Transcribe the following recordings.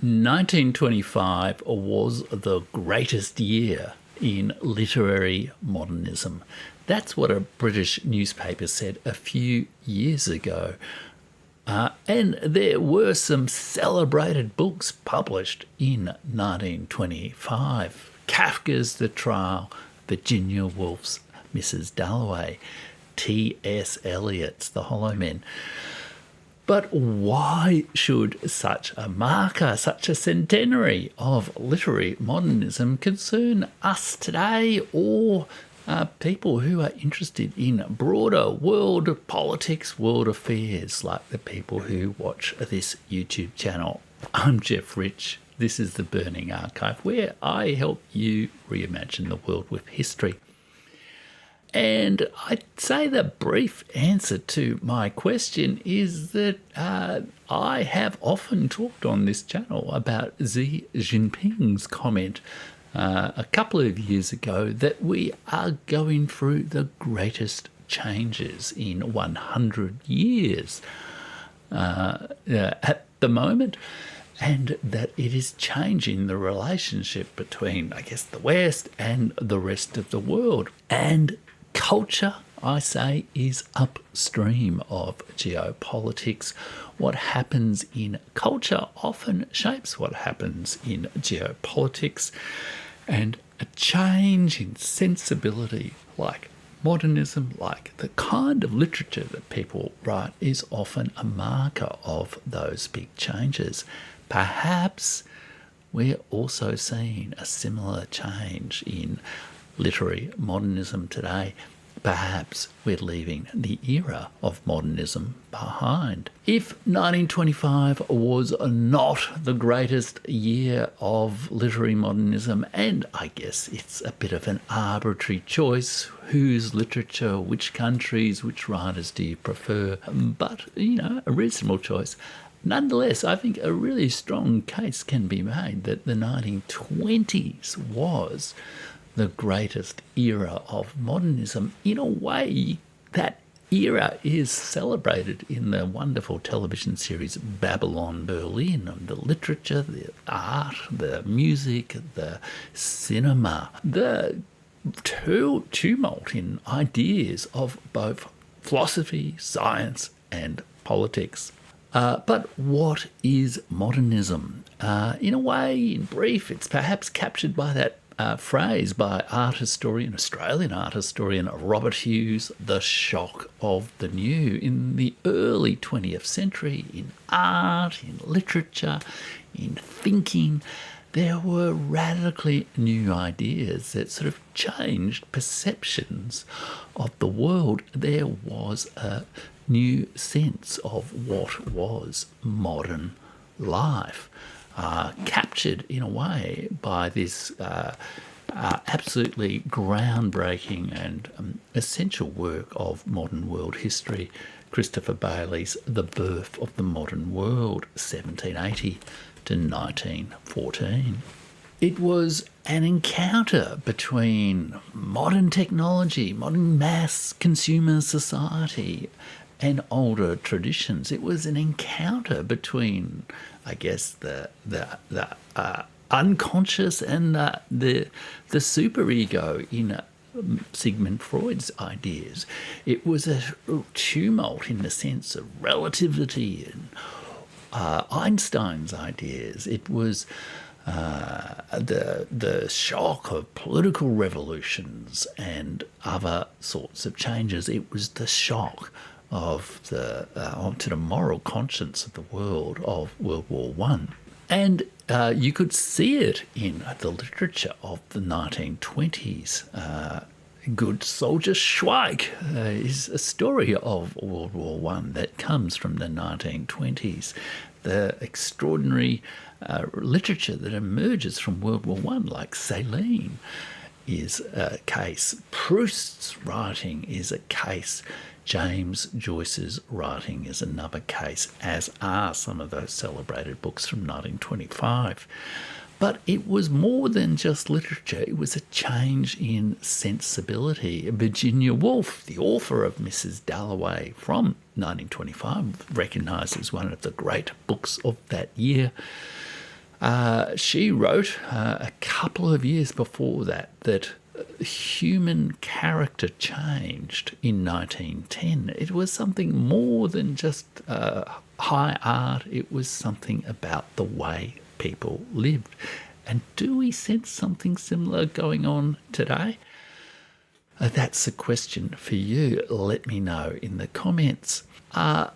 1925 was the greatest year in literary modernism. That's what a British newspaper said a few years ago. And there were some celebrated books published in 1925. Kafka's The Trial, Virginia Woolf's Mrs. Dalloway, T.S. Eliot's The Hollow Men. But why should such a marker, such a centenary of literary modernism concern us today or people who are interested in broader world politics, world affairs, like the people who watch this YouTube channel? I'm Jeff Rich. This is The Burning Archive, where I help you reimagine the world with history. And I'd say the brief answer to my question is that I have often talked on this channel about Xi Jinping's comment a couple of years ago that we are going through the greatest changes in 100 years at the moment, and that it is changing the relationship between, I guess, the West and the rest of the world. And culture, I say, is upstream of geopolitics. What happens in culture often shapes what happens in geopolitics. And a change in sensibility, like modernism, like the kind of literature that people write, is often a marker of those big changes. Perhaps we're also seeing a similar change in literary modernism today. Perhaps we're leaving the era of modernism behind. If 1925 was not the greatest year of literary modernism, and I guess it's a bit of an arbitrary choice, whose literature, which countries, which writers do you prefer, but, a reasonable choice. Nonetheless, I think a really strong case can be made that the 1920s was the greatest era of modernism. In a way, that era is celebrated in the wonderful television series Babylon Berlin. The literature, the art, the music, the cinema, the tumult in ideas of both philosophy, science, and politics. But what is modernism? In a way, in brief, it's perhaps captured by that phrase by Australian art historian Robert Hughes, the shock of the new. In the early 20th century, in art, in literature, in thinking, there were radically new ideas that sort of changed perceptions of the world. There was a new sense of what was modern life. Captured in a way by this absolutely groundbreaking and essential work of modern world history, Christopher Bailey's The Birth of the Modern World, 1780 to 1914. It was an encounter between modern technology, modern mass consumer society, and older traditions. It was an encounter between, I guess, the unconscious and the superego in Sigmund Freud's ideas. It was a tumult in the sense of relativity and Einstein's ideas. It was the shock of political revolutions and other sorts of changes. It was the shock of to the moral conscience of the world of World War I. And you could see it in the literature of the 1920s. Good Soldier Schweik is a story of World War I that comes from the 1920s. The extraordinary literature that emerges from World War I, like Céline, is a case. Proust's writing is a case. James Joyce's writing is another case, as are some of those celebrated books from 1925. But it was more than just literature. It was a change in sensibility. Virginia Woolf, the author of Mrs. Dalloway from 1925, recognised as one of the great books of that year, She wrote a couple of years before that human character changed in 1910. It was something more than just high art. It was something about the way people lived. And do we sense something similar going on today? That's a question for you. Let me know in the comments.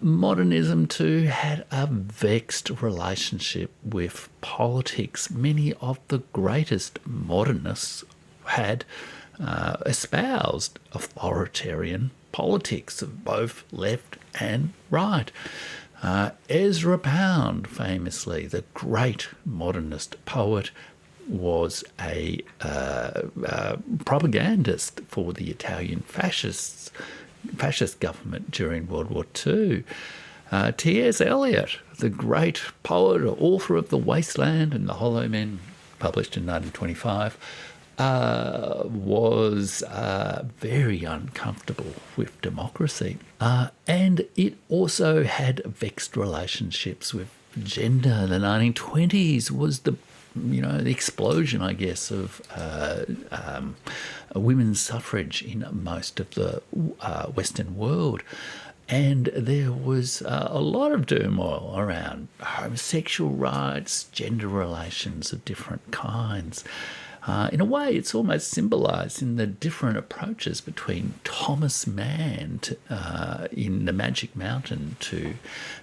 Modernism too had a vexed relationship with politics. Many of the greatest modernists had espoused authoritarian politics of both left and right. Ezra Pound, famously, the great modernist poet, was a propagandist for the Italian fascist government during World War II. T.S. Eliot, the great poet, author of The Wasteland and The Hollow Men, published in 1925, was very uncomfortable with democracy. And it also had vexed relationships with gender. The 1920s was the explosion, I guess, of women's suffrage in most of the Western world. And there was a lot of turmoil around homosexual rights, gender relations of different kinds. In a way, it's almost symbolised in the different approaches between Thomas Mann in The Magic Mountain to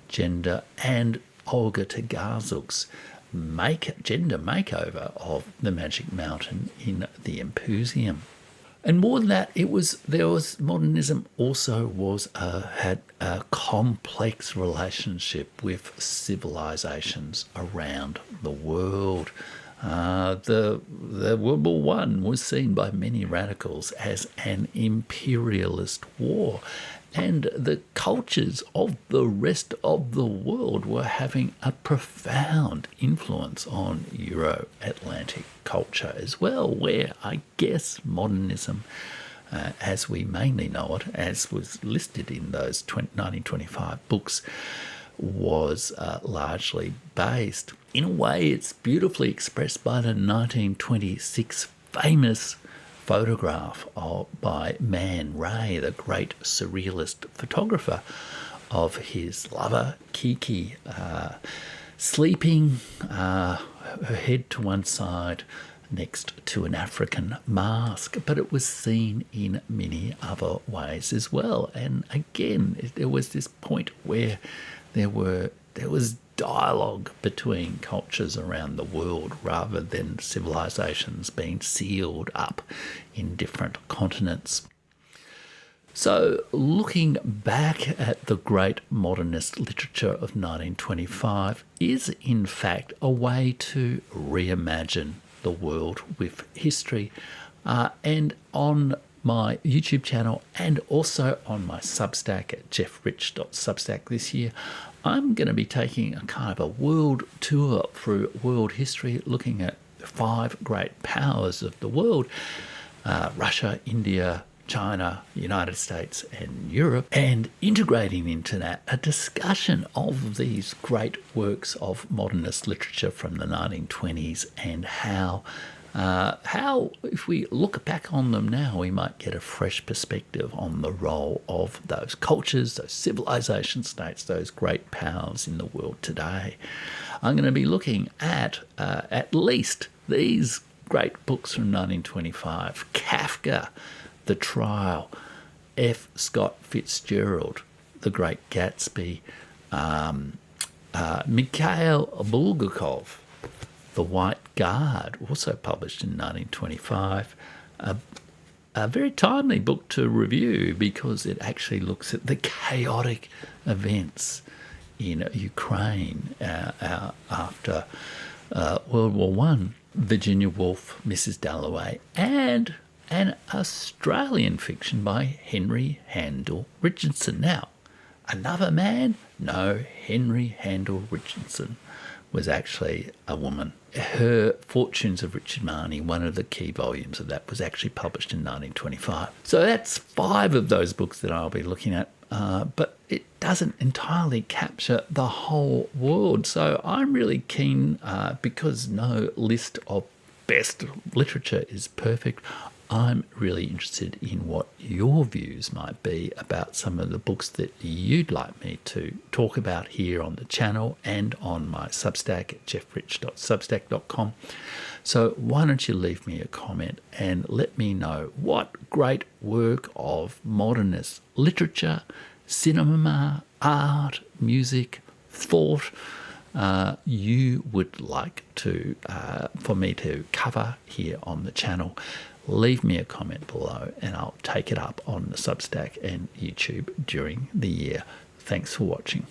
gender and Olga Tokarczuk's gender makeover of The Magic Mountain in The Impusium. And more than that, modernism also had a complex relationship with civilizations around the world. The World War I was seen by many radicals as an imperialist war, and the cultures of the rest of the world were having a profound influence on Euro-Atlantic culture as well, where I guess modernism, as we mainly know it, as was listed in those 1925 books, was largely based. In a way, it's beautifully expressed by the 1926 famous photograph by Man Ray, the great surrealist photographer, of his lover, Kiki, sleeping, her head to one side next to an African mask. But it was seen in many other ways as well. And again, there was this point where there was dialogue between cultures around the world rather than civilizations being sealed up in different continents. So looking back at the great modernist literature of 1925 is in fact a way to reimagine the world with history. And on my YouTube channel and also on my Substack at jeffrich.substack this year, I'm going to be taking a kind of a world tour through world history, looking at 5 great powers of the world, Russia, India, China, United States and Europe, and integrating into that a discussion of these great works of modernist literature from the 1920s and how, if we look back on them now, we might get a fresh perspective on the role of those cultures, those civilization states, those great powers in the world today. I'm going to be looking at least these great books from 1925, Kafka, The Trial, F. Scott Fitzgerald, The Great Gatsby, Mikhail Bulgakov, The White Guard, also published in 1925, a very timely book to review because it actually looks at the chaotic events in Ukraine after World War I, Virginia Woolf, Mrs. Dalloway, and an Australian fiction by Henry Handel Richardson. Now, another man? No, Henry Handel Richardson was actually a woman. Her Fortunes of Richard Marnie, one of the key volumes of that, was actually published in 1925. So that's 5 of those books that I'll be looking at. But it doesn't entirely capture the whole world. So I'm really keen, because no list of best literature is perfect, I'm really interested in what your views might be about some of the books that you'd like me to talk about here on the channel and on my Substack at jeffrich.substack.com. So why don't you leave me a comment and let me know what great work of modernist literature, cinema, art, music, thought you would like to for me to cover here on the channel. Leave me a comment below and I'll take it up on the Substack and YouTube during the year. Thanks for watching.